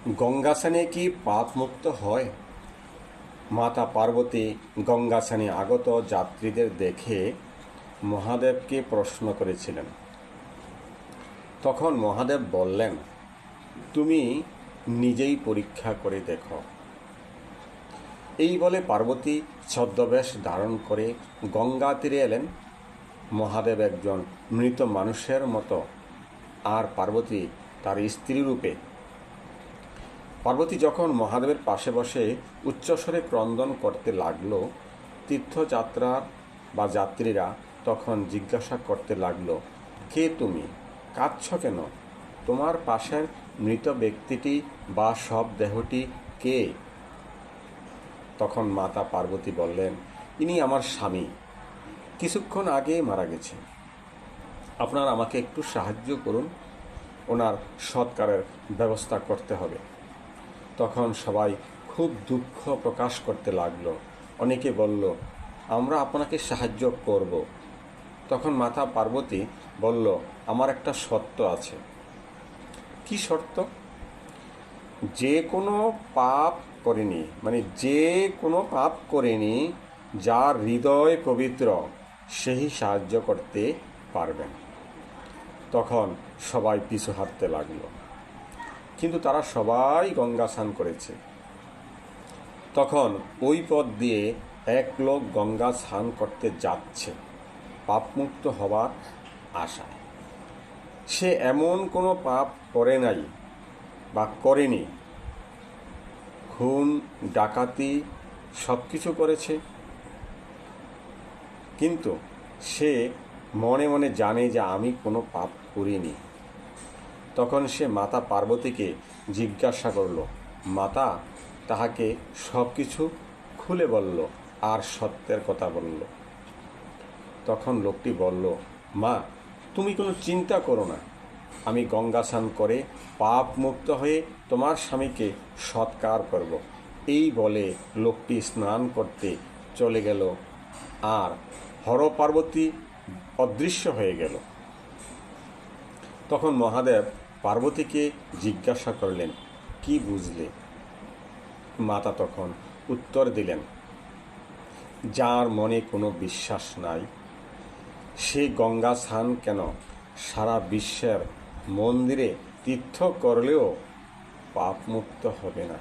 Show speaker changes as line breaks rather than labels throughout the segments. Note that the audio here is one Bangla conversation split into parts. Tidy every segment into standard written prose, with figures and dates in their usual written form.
গঙ্গা স্নানে কি পাপ মুক্ত হয়? মাতা পার্বতী গঙ্গা স্নানে আগত যাত্রীদের দেখে মহাদেবকে প্রশ্ন করেছিলেন। তখন মহাদেব বললেন, তুমি নিজেই পরীক্ষা করে দেখো। এই বলে পার্বতী ছদ্মবেশ ধারণ করে গঙ্গা তীরে এলেন। মহাদেব একজন মৃত মানুষের মতো, আর পার্বতী তার স্ত্রী রূপে। পার্বতী যখন মহাদেবের পাশে বসে উচ্চস্বরে ক্রন্দন করতে লাগল, তীর্থযাত্রা বা যাত্রীরা তখন জিজ্ঞাসা করতে লাগলো, কে তুমি? কাঁদছ কেন? তোমার পাশের মৃত ব্যক্তিটি বা সব দেহটি কে? তখন মাতা পার্বতী বললেন, ইনি আমার স্বামী, কিছুক্ষণ আগে মারা গেছে। আপনারা আমাকে একটু সাহায্য করুন, ওনার সৎকারের ব্যবস্থা করতে হবে। তখন সবাই খুব দুঃখ প্রকাশ করতে লাগলো। অনেকে বলল, আমরা আপনাকে সাহায্য করব। তখন মাতা পার্বতী বলল, আমার একটা শর্ত আছে। কি শর্ত? যে কোনো পাপ করেনি, যার হৃদয় পবিত্র, সেই সাহায্য করতে পারবেন। তখন সবাই পিছু হাঁটতে লাগলো, কিন্তু তারা সবাই গঙ্গা স্নান করেছে। তখন ওই পথ দিয়ে এক লোক গঙ্গা স্নান করতে যাচ্ছে পাপমুক্ত হবার আশায়। সে এমন কোনো পাপ করে নাই বা করেনি, খুন ডাকাতি সব কিছু করেছে, কিন্তু সে মনে মনে জানে যে আমি কোনো পাপ করিনি। তখন সে মাতা পার্বতীকে জিজ্ঞাসা করল। মাতা তাহাকে সব কিছু খুলে বলল আর সত্যের কথা বলল। তখন লোকটি বলল, মা, তুমি কোনো চিন্তা করো না, আমি গঙ্গা স্নান করে পাপ মুক্ত হয়ে তোমার স্বামীকে সৎকার করব। এই বলে লোকটি স্নান করতে চলে গেল, আর হর পার্বতী অদৃশ্য হয়ে গেল। তখন মহাদেব পার্বতীকে জিজ্ঞাসা করলেন, কি বুঝলে? মাতা তখন উত্তর দিলেন, যার মনে কোনো বিশ্বাস নাই, সে গঙ্গা স্নান কেন, সারা বিশ্বের মন্দিরে তীর্থ করলেও পাপমুক্ত হবে না।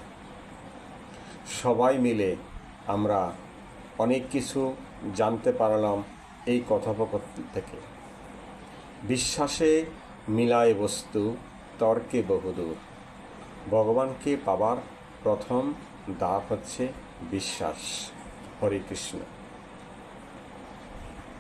সবাই মিলে আমরা অনেক কিছু জানতে পারলাম এই কথোপকথন থেকে। বিশ্বাসে মিলায় বস্তু, তর্কে বহুদূর। ভগবানকে পাবার প্রথম ধাপ হচ্ছে বিশ্বাস। হরে কৃষ্ণ।